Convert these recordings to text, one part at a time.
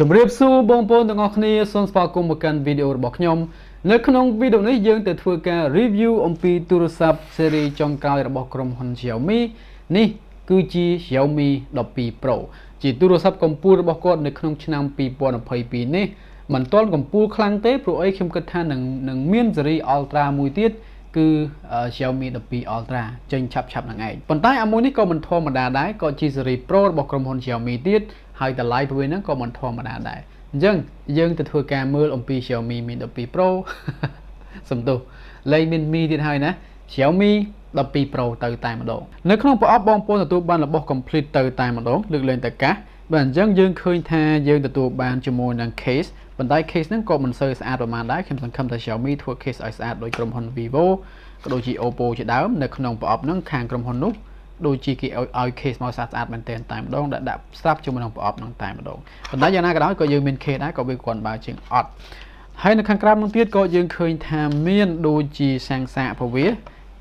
ជំរាបសួរបងប្អូនទាំងអស់គ្នាសូមស្វាគមន៍មកកាន់វីដេអូរបស់ខ្ញុំនៅក្នុងវីដេអូនេះយើងទៅធ្វើការ review អំពីទូរស័ព្ទ series ចុងក្រោយរបស់ក្រុមហ៊ុន Xiaomi នេះគឺជា Xiaomi 12 Pro ជាទូរស័ព្ទកម្ពុជារបស់គាត់នៅក្នុងឆ្នាំ2022នេះមិនទាន់កម្ពុជាខ្លាំងទេព្រោះអីខ្ញុំគិតថានឹងមាន series Ultra មួយទៀតគឺ Xiaomi 12 Ultra ចេញឆាប់ៗនឹងឯងប៉ុន្តែអាមួយនេះក៏មិនធម្មតាដែរក៏ជា series Pro របស់ក្រុមហ៊ុន Xiaomi ទៀតហើយតម្លៃប្រវេហ្នឹងក៏មិនធម្មតាដែរអញ្ចឹងយើងទៅធ្វើការមើលអំពី Xiaomi Mi 12 Pro សំទោសលេខមាន Mi ទៀតហើយណា Xiaomi 12 Pro ទៅតែម្ដងនៅក្នុងប្រអប់បងប្អូនទទួលបានរបស់ complete ទៅតែម្ដងលើកលែងតែកាសបាទអញ្ចឹងយើងឃើញថាយើងទទួលបានជាមួយនឹង case ប៉ុន្តែ case ហ្នឹងក៏មិនសូវស្អាតប្រហែលដែរខ្ញុំសង្ឃឹមថា Xiaomi ធ្វើ case ឲ្យស្អាតដោយក្រុមហ៊ុន Vivo ក៏ដូចជា Oppo ជាដើមនៅក្នុងប្រអប់ហ្នឹងខាងក្រុមហ៊ុននោះដូចជាគេឲ្យ case មកស្អាតមែនទែនតែម្ដងដាក់ស្រាប់ជាមួយនឹងប្រអប់ហ្នឹងតែម្ដងប៉ុន្តែយ៉ាងណាក៏ដោយក៏យើងមាន case ដែរក៏វាគ្រាន់បើជាងអត់ហើយនៅខាងក្រោមនោះទៀតក៏យើងឃើញថាមានដូចជាសាំងសាកប្រវា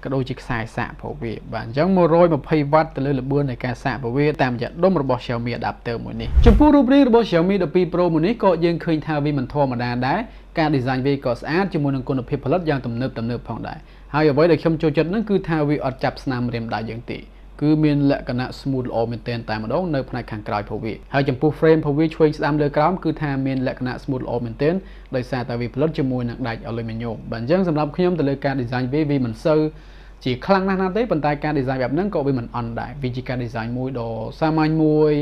ក៏ដូចជាខ្សែសាកប្រវាបាទអញ្ចឹង 120 វ៉ាត់ទៅលើល្បឿននៃការសាកប្រវាតាមរយៈដុំរបស់ Xiaomi adapter មួយនេះចំពោះរូបរាងរបស់ Xiaomi 12 Pro មួយនេះក៏យើងឃើញថាវាមិនធម្មតាដែរការ design វាក៏ស្អាតជាមួយនឹងគុណភាពផលិតយ៉ាងទំនើបផងដែរហើយអ្វីដែលខ្ញុំចូលចិត្តហ្នឹងគឺថាវាអត់ចាប់ស្នាមរៀមដៃយើងទេគឺមានលក្ខណៈ smooth ល្អមែនទែនតែម្ដងនៅផ្នែកខាងក្រោយប្រវាហើយចំពោះ frame ប្រវាឆ្វេងស្ដាំលើក្រោមគឺថាមានលក្ខណៈ smooth ល្អមែនទែនដោយសារតែវាផលិតជាមួយនឹងដែក aluminium បាទអញ្ចឹងសម្រាប់ខ្ញុំទៅលើការ design វាមិនសូវជាខ្លាំងណាស់ទេប៉ុន្តែការ design បែបហ្នឹងក៏វាមិនអន់ដែរវាជាការ design មួយដ៏សាមញ្ញមួយ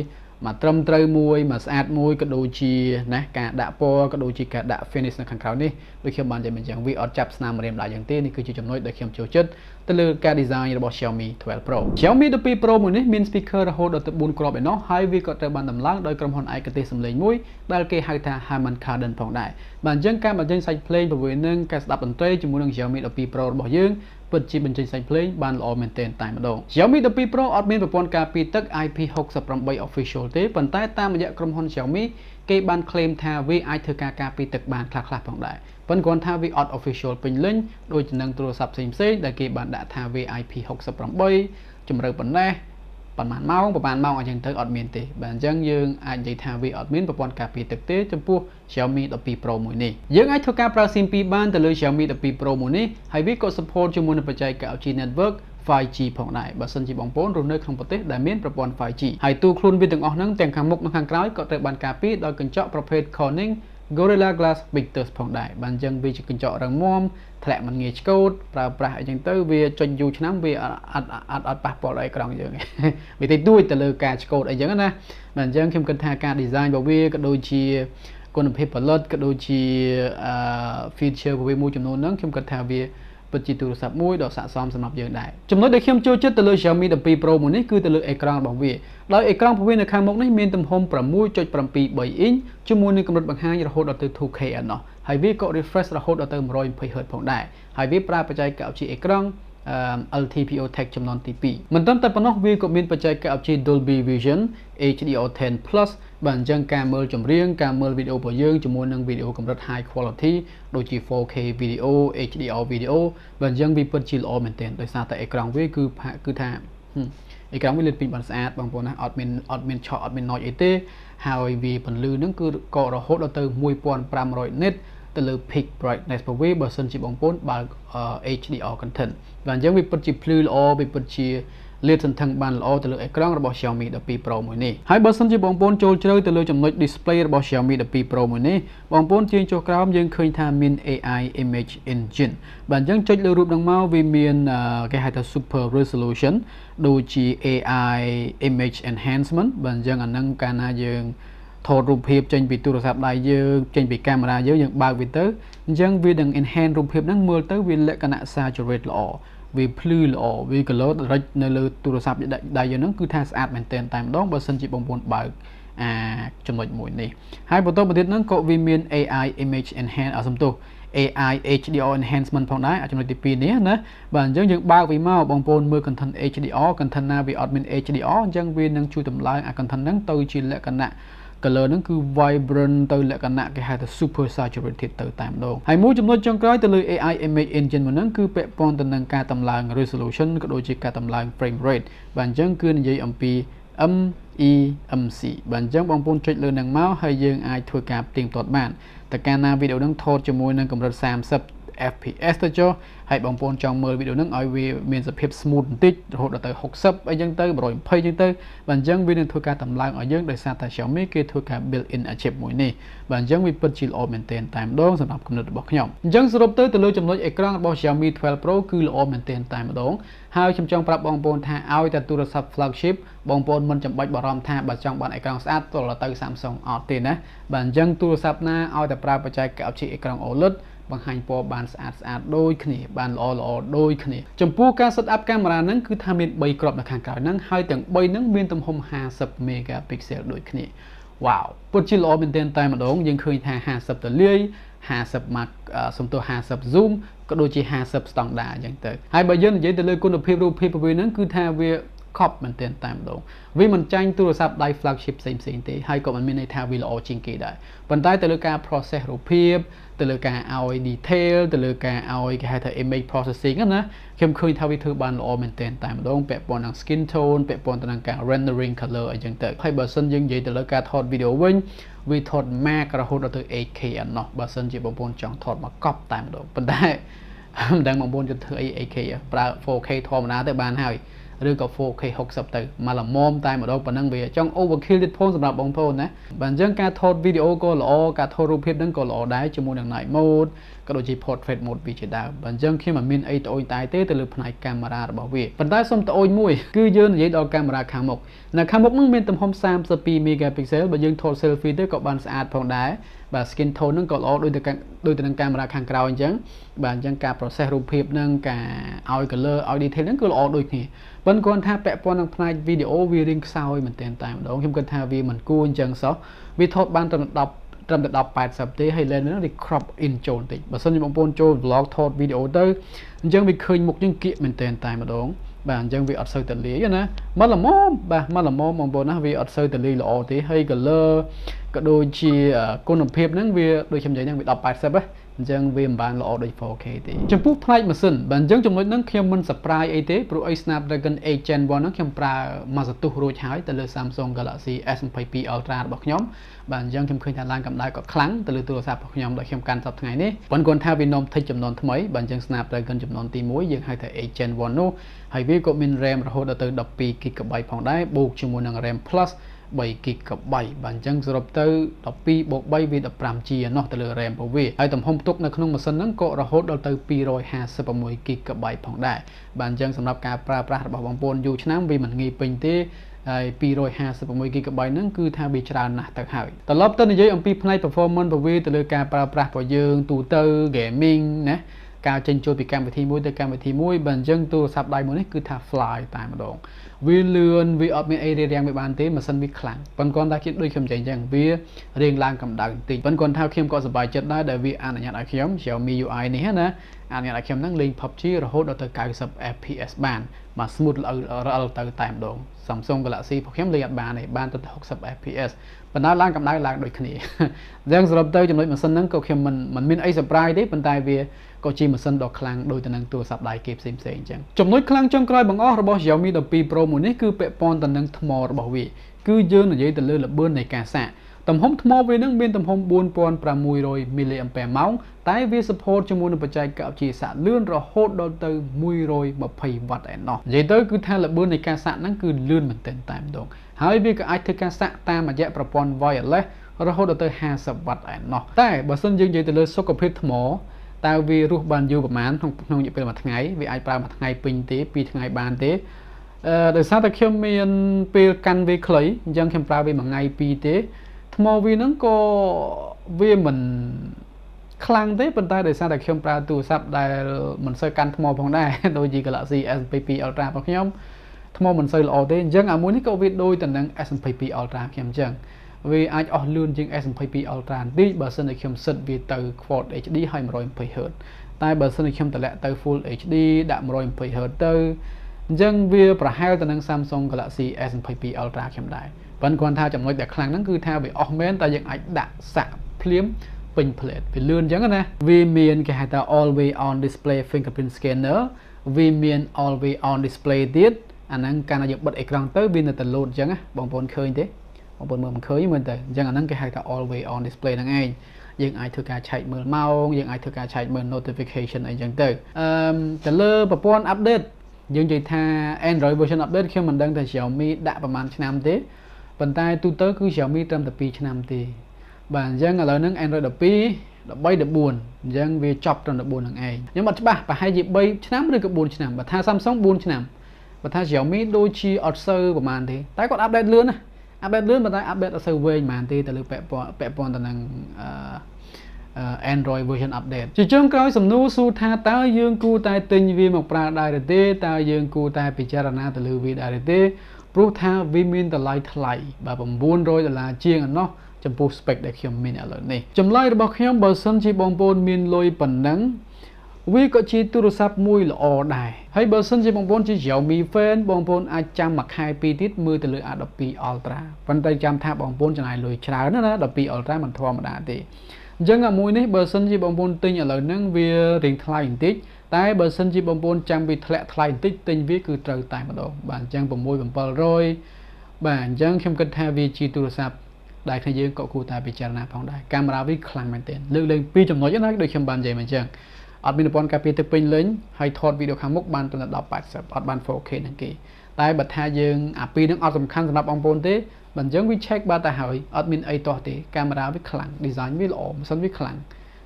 មកត្រឹមត្រូវមួយមកស្អាតមួយក៏ដូចជាណាការដាក់ពណ៌ក៏ដូចជាការដាក់ finish នៅខាងក្រៅនេះដូចខ្ញុំបាននិយាយអញ្ចឹងវាអត់ចាប់ស្នាមរៀមដែរយ៉ាងទេនេះគឺជាចំណុចដែលខ្ញុំចូលចិត្តទៅលើការ design របស់ Xiaomi 12 Pro Xiaomi 12 Pro មួយនេះមាន speaker រហូតដល់ទៅ4គ្រាប់ឯណោះហើយវាក៏ត្រូវបានដំឡើងដោយក្រុមហ៊ុនឯកទេសសំឡេងមួយដែលគេហៅថា Harman Kardon ផងដែរបាទអញ្ចឹងការបញ្ចេញសាច់ភ្លេងប្រវេនឹងការស្ដាប់តន្ត្រីជាមួយនឹង Xiaomi 12 Pro របស់យើងពិតជាបញ្ចេញសាច់ភ្លេងបានល្អមែនទែនតែម្ដង Xiaomi 12 Pro អត់មានប្រព័ន្ធការពារទឹក IP68 official ទេប៉ុន្តែតាមរយៈក្រុមហ៊ុន Xiaomi គេបាន claim ថាវាអាចធ្វើការការពារទឹកបានខ្លះៗផងដែរប៉ុន្តែគ្រាន់ថាវាអត់ official ពេញលេញដូចនឹងទូរស័ព្ទផ្សេងៗដែលគេបានដាក់ថាវា IP68 ជម្រៅប៉ុណ្ណេះប្រហែលម៉ោងអញ្ចឹងទៅអត់មានទេបាទអញ្ចឹងយើងអាចនិយាយថាវាអត់មានប្រព័ន្ធការពារទឹកទេចំពោះ Xiaomi 12 Pro មួយនេះយើងអាចធ្វើការប្រើ SIM 2បានទៅលើ Xiaomi 12 Pro មួយនេះហើយវាក៏ support ជាមួយនឹងបច្ចេកវិទ្យា network 5G ផងដែរបើសិនជាបងប្អូនរស់នៅក្នុងប្រទេសដែលមានប្រព័ន្ធ 5G ហើយទូខ្លួនវាទាំងអស់ហ្នឹងទាំងខាងមុខនិងខាងក្រោយក៏ត្រូវបានការពារដោយកញ្ចក់ប្រភេទ Corning Gorilla Glass Victus ផងដែរបាទអញ្ចឹងវាជាកញ្ចក់រឹងមាំធ្លាក់មិនងាយឆ្កូតប្រើប្រាស់អីចឹងទៅវាចុចយូរឆ្នាំវាអត់ប៉ះពាល់ដល់អេក្រង់យើងវាតិចតួចទៅលើការឆ្កូតអីចឹងណាបាទអញ្ចឹងខ្ញុំគិតថាការ design របស់វាក៏ដូចជាគុណភាពផលិតក៏ដូចជា feature របស់វាមួយចំនួនហ្នឹងខ្ញុំគិតថាវាពិតជាទូរស័ព្ទមួយដ៏ស័ក្តិសមសម្រាប់យើងដែរចំណុចដែលខ្ញុំចូលចិត្តទៅលើ Xiaomi 12 Pro មួយនេះគឺទៅលើអេក្រង់របស់វាដោយអេក្រង់របស់វានៅខាងមុខនេះមានទំហំ 6.73 អ៊ីនជាមួយនឹងកម្រិតបង្ហាញរហូតដល់ទៅ 2K ឯណោះហើយវាក៏ refresh រហូតដល់ទៅ 120Hz ផងដែរហើយវាប្រើបច្ចេកវិទ្យាអេក្រង់LTPO Tech ចំនួនទី2មិនត្រឹមតែប៉ុណ្ណោះវាក៏មានបច្ចេកវិទ្យា Dolby Vision HDR10 Plus បាទអញ្ចឹងការមើលចម្រៀងការមើលវីដេអូរបស់យើងជាមួយនឹងវីដេអូកម្រិត High Quality ដូចជា 4K video HDR video បាទអញ្ចឹងវាពិតជាល្អមែនទែនដោយសារតែអេក្រង់វាគឺថាអេក្រង់វាលេតពីបានស្អាតបងប្អូនណាអត់មានឆក់អត់មាន noise អីទេហើយវាពន្លឺហ្នឹងគឺក៏រហូតដល់ទៅ 1500 nit ទៅលើ peak brightness របស់វាបើសិនជាបងប្អូនបើក HDR content បាទអញ្ចឹងវាពិតជាភ្លឺល្អវាពិតជាលាតសន្ធឹងបានល្អទៅលើអេក្រង់របស់ Xiaomi 12 Pro មួយនេះហើយបើសិនជាបងប្អូនចូលជ្រៅទៅលើចំណុច display របស់ Xiaomi 12 Pro មួយនេះបងប្អូនជាងចុះក្រោមយើងឃើញថាមាន AI image engine បាទអញ្ចឹងចុចលើរូបហ្នឹងមកវាមានគេហៅថា super resolution ដូចជា AI image enhancement បាទអញ្ចឹងអាហ្នឹងកាលណាយើងថតរូបភាពចេញពីទូរស័ព្ទដៃយើងចេញពីកាមេរ៉ាយើងបើកវាទៅអញ្ចឹងវានឹង enhance រូបភាពហ្នឹងមើលទៅវាលក្ខណៈ saturate ល្អវាភ្លឺល្អវា color រិចនៅលើទូរស័ព្ទដៃយើងហ្នឹងគឺថាស្អាតមែនទែនតែម្ដងបើសិនជាបងប្អូនបើកចំណុចមួយនេះហើយបន្តមកទៀតហ្នឹងក៏វាមាន AI image enhance សំទោស AI HDR enhancement ផងដែរចំណុចទី2នេះណាបាទអញ្ចឹងយើងបើកវាមកបងប្អូនមើល content HDR content ណាវាអត់មាន HDR អញ្ចឹងវានឹងជួយតម្លើងcontent ហ្នឹងទៅជាលក្ខណៈ color ហ្នឹងគឺ vibrant ទៅលក្ខណៈគេហៅថា super saturated ទៅតែម្ដងហើយមួយចំណុចចុងក្រោយទៅលើ AI image engine មួយហ្នឹងគឺពាក់ព័ន្ធទៅនឹងការតម្លើង resolution ក៏ដូចជាការតម្លើង frame rate បាទអញ្ចឹងគឺនិយាយអំពី EMC បើអញ្ចឹងបងប្អូនចុចលើនឹងមកហើយយើងអាចធ្វើការផ្ទៀងផ្ទាត់បានតែកាលណាវីដេអូនឹងថតជាមួយនឹងកម្រិត30 fps ទៅចុះហើយបងប្អូនចង់មើលវីដេអូនឹងឲ្យវាមានសភាព smooth បន្តិចរហូតដល់ទៅ60អីចឹងទៅ120ចឹងទៅបើអញ្ចឹងវានឹងធ្វើការតម្លើងឲ្យយើងដោយសារតែ Xiaomi គេធ្វើការ built in chip មួយនេះបើអញ្ចឹងវាពិតជាល្អមែនទែនតែម្ដងសម្រាប់គំនិតរបស់ខ្ញុំអញ្ចឹងសរុបទៅលើចំណុចអេក្រង់របស់ Xiaomi 12 Pro គឺល្អមែនទែនតែម្ដងហើយខ្ញុំចង់ប្រាប់បងប្អូនថាឲ្យតែទូរស័ព្ទ flagship បងប្អូនមិនចាំបាច់បារម្ភថាបើចង់បានអេក្រង់ស្អាតទល់ទៅ Samsung អត់ទេណាបើអញ្ចឹងទូរស័ព្ទណាឲ្យតែប្រើបច្ចេកវិទ្យាអេក្រង់ OLED បង្ហាញពណ៌បានស្អាតដូចគ្នាបានល្អដូចគ្នាចំពោះការ set up កាមេរ៉ាហ្នឹងគឺថាមាន3គ្រាប់នៅខាងក្រោយហ្នឹងហើយទាំង3ហ្នឹងមានទំហំ50 megapixel ដូចគ្នាវ៉ាវពិតជាល្អមែនទែនតែម្ដងយើងឃើញថា50ទលាយ50 mark សំទោស50 zoom ក៏ដូចជា50 standard អញ្ចឹងទៅហើយបើយើងនិយាយទៅលើគុណភាពរូបភាពវាហ្នឹងគឺថាវាខប់មែនទែនតែម្ដងវាមិនចាញ់ទូរស័ព្ទដៃ flagship ផ្សេងទេហើយក៏មិនមានន័យថាវាល្អជាងគេដែរប៉ុន្តែទៅលើការ process រូបភាពទៅលើការឲ្យ detail ទៅលើការឲ្យគេហៅថា image processing ណាខ្ញុំឃើញថាវាធ្វើបានល្អមែនទែនតែម្ដងពាក់ព័ន្ធនឹង skin tone ពាក់ព័ន្ធទៅនឹងការ rendering color អីចឹងទៅហើយបើសិនយើងនិយាយទៅលើការថតវីដេអូវិញវាថត Mac រហូតដល់ទៅ 8K អណោះបើសិនជាបងប្អូនចង់ថតមកកប់តែម្ដងប៉ុន្តែមិនដឹងបងប្អូនจะធ្វើអី 8K ប្រើ 4K ធម្មតាទៅបានហើយឬក៏ 4K 60ទៅមកល្មមតែម្ដងប៉ុណ្ណឹងវាចង់ overkill ទៀតផងសម្រាប់បងប្អូនណាបើអញ្ចឹងការថតវីដេអូក៏ល្អការថតរូបភាពហ្នឹងក៏ល្អដែរជាមួយនឹង night mode ក៏ដូចជា portrait mode វាជាដើមបើអញ្ចឹងខ្ញុំមិនមានអីត្អូញតែទេទៅលើផ្នែកកាមេរ៉ារបស់វាប៉ុន្តែសូមត្អូញមួយគឺយើងនិយាយដល់កាមេរ៉ាខាងមុខនៅខាងមុខហ្នឹងមានទំហំ32 megapixel បើយើងថត selfie ទៅក៏បានស្អាតផងដែរបាទ skin tone ហ្នឹងក៏ល្អដូចទៅនឹងកាមេរ៉ាខាងក្រោយអញ្ចឹងបាទអញ្ចឹងការ process រូបភាពហ្នឹងការឲ្យ color ឲ្យ detail ហ្នឹងគឺល្អដូចគ្នាប៉ុន្តែគាត់ថាពាក់ព័ន្ធនឹងផ្នែកវីដេអូវារៀងខ្សោយមែនទែនតែម្ដងខ្ញុំគិតថាវាមិនគួរអញ្ចឹងសោះវាថតបានត្រឹមតែ1080ទេហើយ lens ហ្នឹងវា crop in ចូលបន្តិចបើសិនជាបងប្អូនចូល vlog ថតវីដេអូទៅអញ្ចឹងវាឃើញមុខយើងគៀកមែនទែនតែម្ដងបាទអញ្ចឹងវាអត់សូវតលាយណាមកល្មមបាទមកល្មមបងប្អូនណាវាអត់សូវតលាយល្អទេហើយ color ក៏ដូចជាគុណភាពហ្នឹងវាដូចខ្ញុំនិយាយហ្នឹងវា1080ហ៎អញ្ចឹងវាមិនបានល្អដូច 4K ទេចំពោះផ្នែកម៉ាស៊ីនបាទអញ្ចឹងចំណុចហ្នឹងខ្ញុំមិន surprise អីទេព្រោះអី snapdragon 8 gen 1ហ្នឹងខ្ញុំប្រើមួយសន្ទុះរួចហើយទៅលើ Samsung Galaxy S22 Ultra របស់ខ្ញុំបាទអញ្ចឹងខ្ញុំឃើញថាឡើងកម្ដៅក៏ខ្លាំងទៅលើទូរស័ព្ទរបស់ខ្ញុំដែលខ្ញុំកាន់សប្តាហ៍ថ្ងៃនេះប៉ុន្តែគាត់ថាវានាំ Tech ចំនួនថ្មីបាទអញ្ចឹង snapdragon ចំនួនទី1យើងហៅថា 8 gen 1នោះហើយវាក៏មាន RAM រហូតដល់ទៅ12 GB ផងដែរបូកជាមួយនឹង RAM Plus 3 GB បាទអញ្ចឹងសរុបទៅ12 + 3 វា 15G ណោះទៅលើ RAM របស់វាហើយទំហំផ្ទុកនៅក្នុងម៉ាស៊ីនហ្នឹងក៏រហូតដល់ទៅ256 GB ផងដែរបាទអញ្ចឹងសម្រាប់ការប្រើប្រាស់របស់បងប្អូនយូរឆ្នាំវាមិនងាយពេញទេហើយ256 GB ហ្នឹងគឺថាវាច្រើនណាស់ទៅហើយត្រឡប់ទៅនិយាយអំពីផ្នែក performance របស់វាទៅលើការប្រើប្រាស់របស់យើងទូទៅ gaming ណាការចេញចូលពីកម្មវិធីមួយទៅកម្មវិធីមួយបើអញ្ចឹងទូរស័ព្ទដៃមួយនេះគឺថា fly តែម្ដងវាលឿនវាអត់មានអីរារាំងវាបានទេម៉ាស៊ីនវាខ្លាំងប៉ុន្តែគាត់ថាដូចខ្ញុំនិយាយអញ្ចឹងវារៀងឡើងកម្ដៅបន្តិចប៉ុន្តែគាត់ថាខ្ញុំក៏សប្បាយចិត្តដែរដែលវាអនុញ្ញាតឲ្យខ្ញុំ Xiaomi UI នេះណាអនុញ្ញាតឲ្យខ្ញុំហ្នឹងលេង PUBG រហូតដល់ទៅ90 fps បានបាទ smooth រអិលទៅតែម្ដង Samsung Galaxy របស់ខ្ញុំលេងអត់បានទេបានទៅ60 fps ប៉ុន្តែឡើងកម្ដៅឡើងដូចគ្នាអញ្ចឹងសរុបទៅចំណុចម៉ាស៊ីនហ្នឹងក៏ខ្ញុំមិនមានអី surprise ទេប៉ុន្តែវាក៏ជាម៉ាស៊ីនដ៏ខ្លាំងដូចទៅនឹងទូរស័ព្ទដៃគេផ្សេងអញ្ចឹងចំណុចខ្លាំងចុងក្រោយបង្អស់របស់ Xiaomi 12 Pro មួយនេះគឺពាក់ព័ន្ធទៅនឹងថ្មរបស់វាគឺយើងនិយាយទៅលើល្បឿននៃការសាកទំហំថ្មវានឹងមានទំហំ 4600 mAh តែវា support ជាមួយនឹងបច្ចេកវិទ្យាសាកលឿនរហូតដល់ទៅ120 W ឯណោះនិយាយទៅគឺថាល្បឿននៃការសាកហ្នឹងគឺលឿនមែនទែនតែម្ដងហើយវាក៏អាចធ្វើការសាកតាមរយៈប្រព័ន្ធ wireless រហូតដល់ទៅ50 W ឯណោះតែបើសិនយើងនិយាយទៅលើសុខភាពថ្មតើវារស់បានយូរប្រហែលក្នុងរយៈពេលមួយថ្ងៃវាអាចប្រើមួយថ្ងៃពេញទេ2ថ្ងៃបានទេដោយសារតែខ្ញុំមានពេលកាន់វាខ្លីអញ្ចឹងខ្ញុំប្រើវាមួយថ្ងៃពីរទេថ្មវាហ្នឹងក៏វាមិនខ្លាំងទេប៉ុន្តែដោយសារតែខ្ញុំប្រើទូរស័ព្ទដែលមិនសូវកាន់ថ្មផងដែរដូចជា Galaxy S22 Ultra របស់ខ្ញុំថ្មមិនសូវល្អទេអញ្ចឹងអាមួយនេះក៏វាដូចទៅនឹង S22 Ultra ខ្ញុំអញ្ចឹងវាអាចអស់លឿនជាង S22 Ultra បន្តិចបើសិនតែខ្ញុំសិតវាទៅ Quad HD ហើយ 120Hz តែបើសិនតែខ្ញុំតម្លាក់ទៅ Full HD ដាក់ 120Hz ទៅអញ្ចឹងវាប្រហែលទៅនឹង Samsung Galaxy S22 Ultra ខ្ញុំដែរប៉ុន្តែគាត់ថាចំណុចដែលខ្លាំងហ្នឹងគឺថាវាអស់មែនតែយើងអាចដាក់សាក់ភ្លាមពេញ plate វាលឿនអញ្ចឹងណាវាមានគេហៅថា always on display fingerprint scanner វាមាន always on display ទៀត anh đang càng là dựng bật ekran tới pin là tận lột chẳng á bóng bồn khơi thế bóng bồn mượn khơi mình tới chẳng anh đang cái hai ta always on display năng ai nhưng ai thực cả chạy mượn mau nhưng ai thực cả chạy mượn notification ấy chẳng tới tận lơ bóng bồn update nhưng chỉ tha Android version update khi mình đang tại Xiaomi đãประมาณ năm thế phần tay tu tới cứ Xiaomi trăm tập pi năm thì bạn dân ở lời nâng Android tập pi đã bay được buồn dân về chọc trong được buồn hàng ngày nhưng mà bà hai dịp bay năm được buồn năm và tha Samsung buồn năm và tha Xiaomi đôi chi ở sơ của màn thì tái còn update lươn á update lươn và tái update ở sơ về màn thì tại lực pẹp pon tận năng Android version update chỉ trong cái sầm nô su tha tao dương cu tai tinh vi một pra đại tê tao dương cu tai pijarana từ lưu vi đại tê pro tha vi min từ light light và bấm buồn rồi là chiêng nó chấm post spec để khiêm min ở này chấm like bọc khiêm bờ sân chỉ bong bồn min lôi phần nắng vì có chi tu sắp mùi là ồ đài hay bờ sân chỉ bong bồn chỉ Xiaomi fan bong bồn ai chăm mặc hai pi tít mưa từ lưỡi Adobe Ultra phần tay chăm tha bong bồn cho này lùi cháo nữa đó Adobe Ultra mình thua mà đã thì dân ở mùi này bờ sân chỉ bong bồn tinh ở lời nâng vì riêng thay hình tích tại bờ sân chỉ bong bồn trang bị thay hình tích tinh viết cứ trời tại mà đồ bản trang bong mùi bong bờ rồi bản trang không cần thay vì chi tu sắp đại khai dương cậu cụ ta bị chán nạp phong đại camera với khăn mạnh tiền lực lên pi chấm nói cho nó được xem bàn gì mà chẳng admin pon copy từ pin lớn hay thọt video kháng mốc bàn từ là đọc bài sập bàn 4K năng kỳ tại bật hai dương pi nước sầm khăn sầm ông pon thế bản giống với check ba tài hỏi admin ai to thế camera với khăn design với lỗ sân với khăn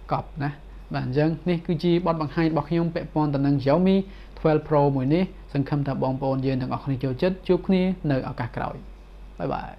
cọp nè bản giống này cứ chi bọt bằng hai bọc nhung pẹp pon từ năng Xiaomi 12 Pro mùi ní sân khâm thập ông pon dương đừng ở không chơi chết chúc ní nơi ở cả cõi bye bye